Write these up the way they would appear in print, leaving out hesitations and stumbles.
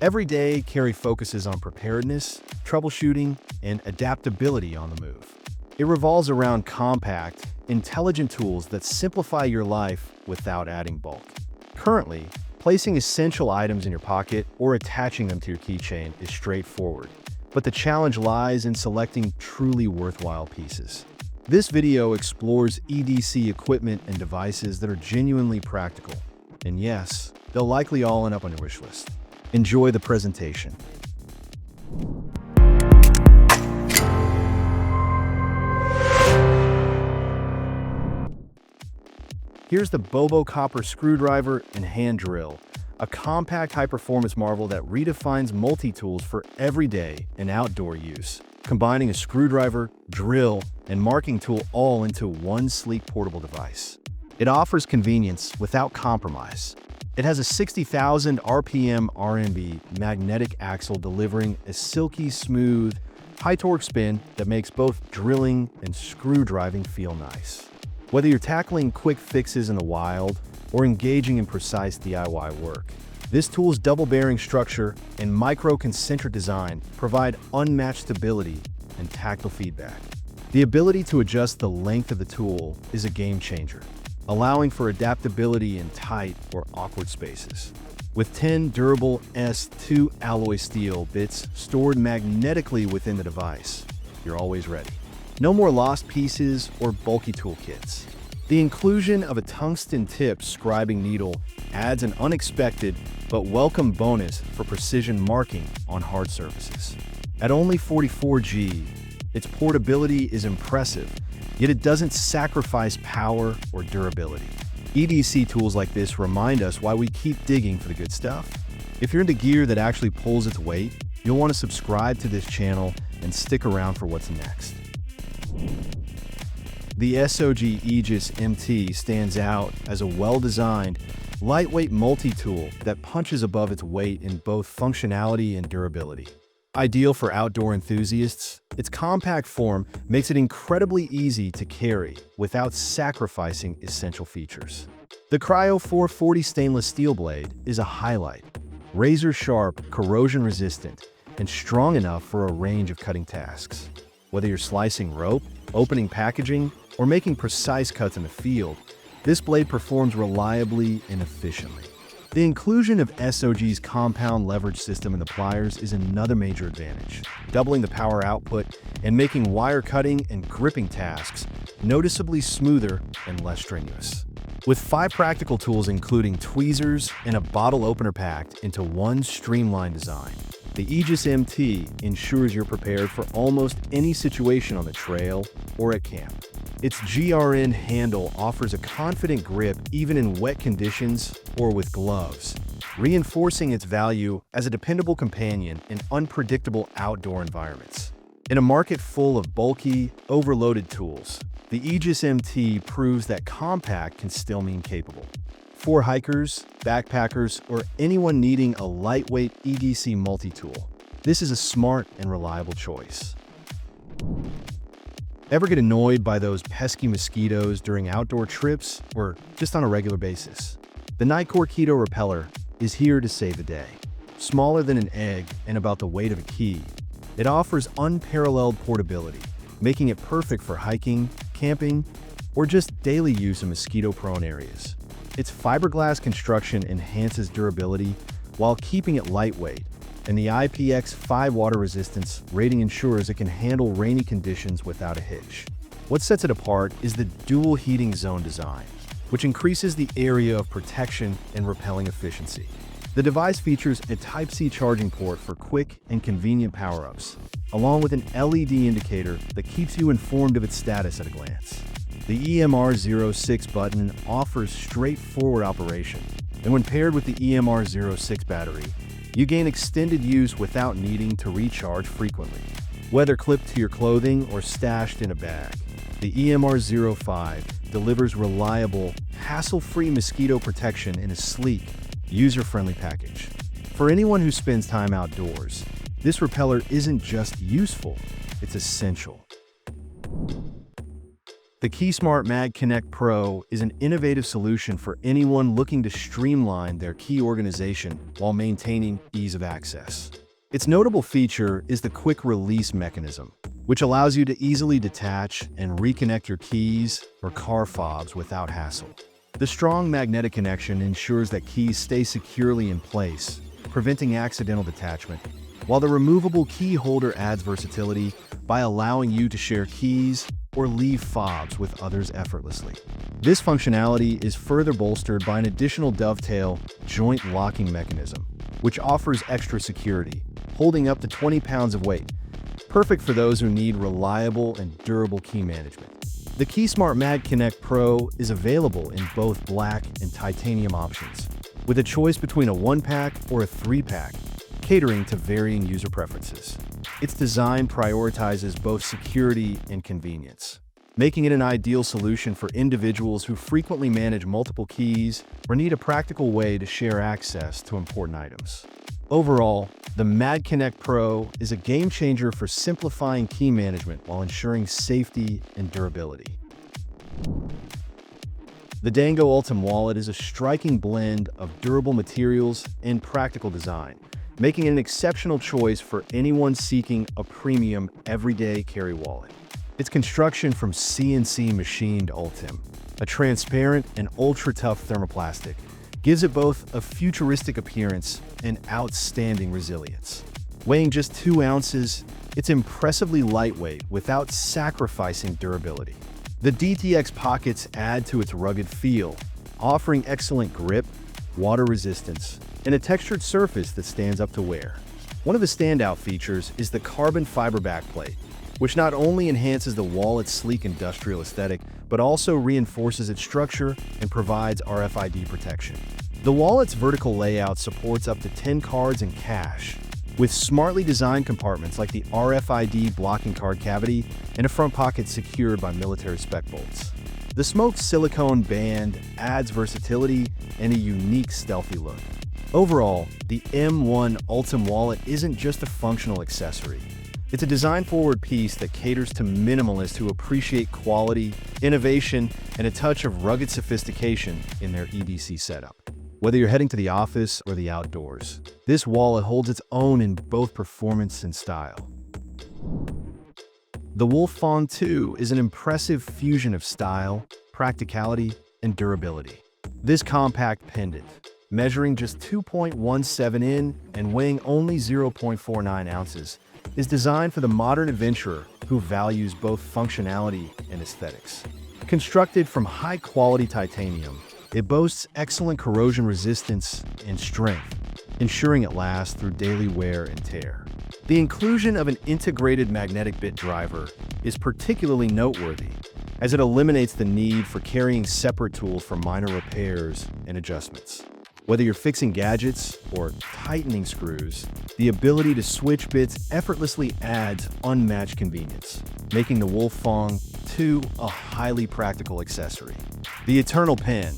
Every day, carry focuses on preparedness, troubleshooting, and adaptability on the move. It revolves around compact, intelligent tools that simplify your life without adding bulk. Currently, placing essential items in your pocket or attaching them to your keychain is straightforward, but the challenge lies in selecting truly worthwhile pieces. This video explores EDC equipment and devices that are genuinely practical. And yes, they'll likely all end up on your wish list. Enjoy the presentation. Here's the Bobo Copper screwdriver and hand drill, a compact high-performance marvel that redefines multi-tools for everyday and outdoor use, combining a screwdriver, drill, and marking tool all into one sleek portable device. It offers convenience without compromise. It has a 60,000 RPM RMB magnetic axle delivering a silky smooth, high-torque spin that makes both drilling and screw driving feel nice. Whether you're tackling quick fixes in the wild or engaging in precise DIY work, this tool's double bearing structure and micro-concentric design provide unmatched stability and tactile feedback. The ability to adjust the length of the tool is a game changer, allowing for adaptability in tight or awkward spaces. With 10 durable S2 alloy steel bits stored magnetically within the device, you're always ready. No more lost pieces or bulky toolkits. The inclusion of a tungsten-tipped scribing needle adds an unexpected but welcome bonus for precision marking on hard surfaces. At only 44G, its portability is impressive, yet it doesn't sacrifice power or durability. EDC tools like this remind us why we keep digging for the good stuff. If you're into gear that actually pulls its weight, you'll want to subscribe to this channel and stick around for what's next. The SOG Aegis MT stands out as a well-designed, lightweight multi-tool that punches above its weight in both functionality and durability. Ideal for outdoor enthusiasts, its compact form makes it incredibly easy to carry without sacrificing essential features. The Cryo 440 stainless steel blade is a highlight, razor-sharp, corrosion-resistant, and strong enough for a range of cutting tasks. Whether you're slicing rope, opening packaging, or making precise cuts in the field, this blade performs reliably and efficiently. The inclusion of SOG's compound leverage system in the pliers is another major advantage, doubling the power output and making wire cutting and gripping tasks noticeably smoother and less strenuous. With 5 practical tools including tweezers and a bottle opener packed into one streamlined design, the Aegis MT ensures you're prepared for almost any situation on the trail or at camp. Its GRN handle offers a confident grip even in wet conditions or with gloves, reinforcing its value as a dependable companion in unpredictable outdoor environments. In a market full of bulky, overloaded tools, the Aegis MT proves that compact can still mean capable. For hikers, backpackers, or anyone needing a lightweight EDC multi-tool, this is a smart and reliable choice. Ever get annoyed by those pesky mosquitoes during outdoor trips or just on a regular basis? The Nitecore Keto Repeller is here to save the day. Smaller than an egg and about the weight of a key, it offers unparalleled portability, making it perfect for hiking, camping, or just daily use in mosquito-prone areas. Its fiberglass construction enhances durability while keeping it lightweight, and the IPX5 water resistance rating ensures it can handle rainy conditions without a hitch. What sets it apart is the dual heating zone design, which increases the area of protection and repelling efficiency. The device features a Type-C charging port for quick and convenient power-ups, along with an LED indicator that keeps you informed of its status at a glance. The EMR06 button offers straightforward operation, and when paired with the EMR06 battery, you gain extended use without needing to recharge frequently. Whether clipped to your clothing or stashed in a bag, the EMR05 delivers reliable, hassle-free mosquito protection in a sleek, user-friendly package. For anyone who spends time outdoors, this repeller isn't just useful, it's essential. The Keysmart Mag Connect Pro is an innovative solution for anyone looking to streamline their key organization while maintaining ease of access. Its notable feature is the quick release mechanism, which allows you to easily detach and reconnect your keys or car fobs without hassle. The strong magnetic connection ensures that keys stay securely in place, preventing accidental detachment, while the removable key holder adds versatility by allowing you to share keys or leave fobs with others effortlessly. This functionality is further bolstered by an additional dovetail joint locking mechanism, which offers extra security, holding up to 20 pounds of weight, perfect for those who need reliable and durable key management. The Keysmart Mag Connect Pro is available in both black and titanium options, with a choice between a 1-pack or a 3-pack, catering to varying user preferences. Its design prioritizes both security and convenience, making it an ideal solution for individuals who frequently manage multiple keys or need a practical way to share access to important items. Overall, the Mag Connect Pro is a game changer for simplifying key management while ensuring safety and durability. The Dango Ultim wallet is a striking blend of durable materials and practical design, making it an exceptional choice for anyone seeking a premium everyday carry wallet. Its construction from CNC machined Ultim, a transparent and ultra-tough thermoplastic, gives it both a futuristic appearance and outstanding resilience. Weighing just 2 ounces, it's impressively lightweight without sacrificing durability. The DTX pockets add to its rugged feel, offering excellent grip, water resistance, and a textured surface that stands up to wear. One of the standout features is the carbon fiber backplate, which not only enhances the wallet's sleek industrial aesthetic, but also reinforces its structure and provides RFID protection. The wallet's vertical layout supports up to 10 cards and cash, with smartly designed compartments like the RFID blocking card cavity and a front pocket secured by military spec bolts. The smoked silicone band adds versatility and a unique stealthy look. Overall, the M1 Ultim wallet isn't just a functional accessory. It's a design-forward piece that caters to minimalists who appreciate quality, innovation, and a touch of rugged sophistication in their EDC setup. Whether you're heading to the office or the outdoors, this wallet holds its own in both performance and style. The WolfFang 2 is an impressive fusion of style, practicality, and durability. This compact pendant, measuring just 2.17 in and weighing only 0.49 ounces, is designed for the modern adventurer who values both functionality and aesthetics. Constructed from high-quality titanium, it boasts excellent corrosion resistance and strength, ensuring it lasts through daily wear and tear. The inclusion of an integrated magnetic bit driver is particularly noteworthy, as it eliminates the need for carrying separate tools for minor repairs and adjustments. Whether you're fixing gadgets or tightening screws, the ability to switch bits effortlessly adds unmatched convenience, making the WolfFang 2 a highly practical accessory. The Eternal Pen,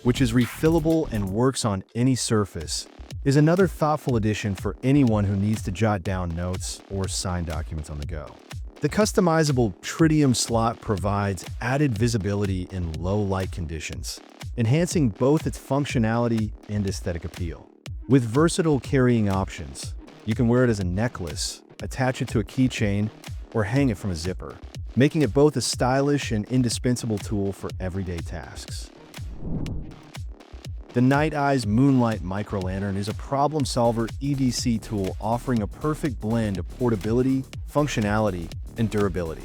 which is refillable and works on any surface, is another thoughtful addition for anyone who needs to jot down notes or sign documents on the go. The customizable tritium slot provides added visibility in low-light conditions, enhancing both its functionality and aesthetic appeal. With versatile carrying options, you can wear it as a necklace, attach it to a keychain, or hang it from a zipper, making it both a stylish and indispensable tool for everyday tasks. The Night Eye's Moonlight Micro Lantern is a problem solver EDC tool offering a perfect blend of portability, functionality, and durability.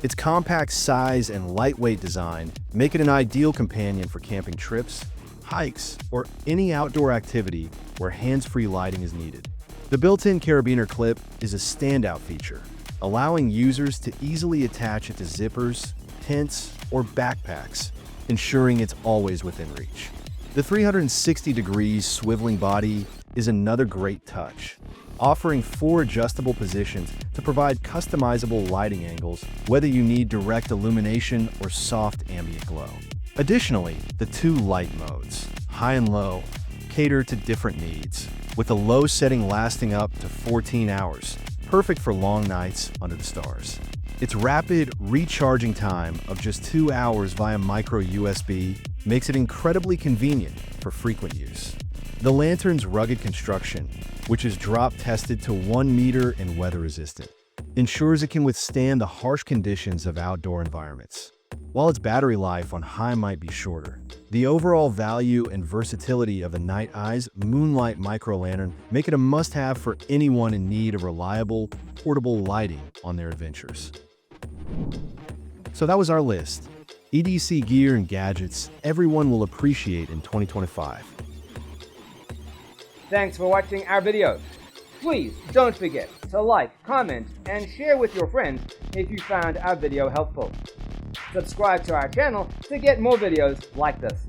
Its compact size and lightweight design make it an ideal companion for camping trips, hikes, or any outdoor activity where hands-free lighting is needed. The built-in carabiner clip is a standout feature, allowing users to easily attach it to zippers, tents, or backpacks, ensuring it's always within reach. The 360 degrees swiveling body is another great touch, offering 4 adjustable positions to provide customizable lighting angles, whether you need direct illumination or soft ambient glow. Additionally, the 2 light modes, high and low, cater to different needs, with the low setting lasting up to 14 hours, perfect for long nights under the stars. Its rapid recharging time of just 2 hours via micro USB makes it incredibly convenient for frequent use. The lantern's rugged construction, which is drop tested to 1 meter and weather resistant, ensures it can withstand the harsh conditions of outdoor environments. While its battery life on high might be shorter, the overall value and versatility of the Nitecore Moonlight micro lantern make it a must-have for anyone in need of reliable, portable lighting on their adventures. So that was our list. EDC gear and gadgets everyone will appreciate in 2025. Thanks for watching our video. Please don't forget to like, comment, and share with your friends if you found our video helpful. Subscribe to our channel to get more videos like this.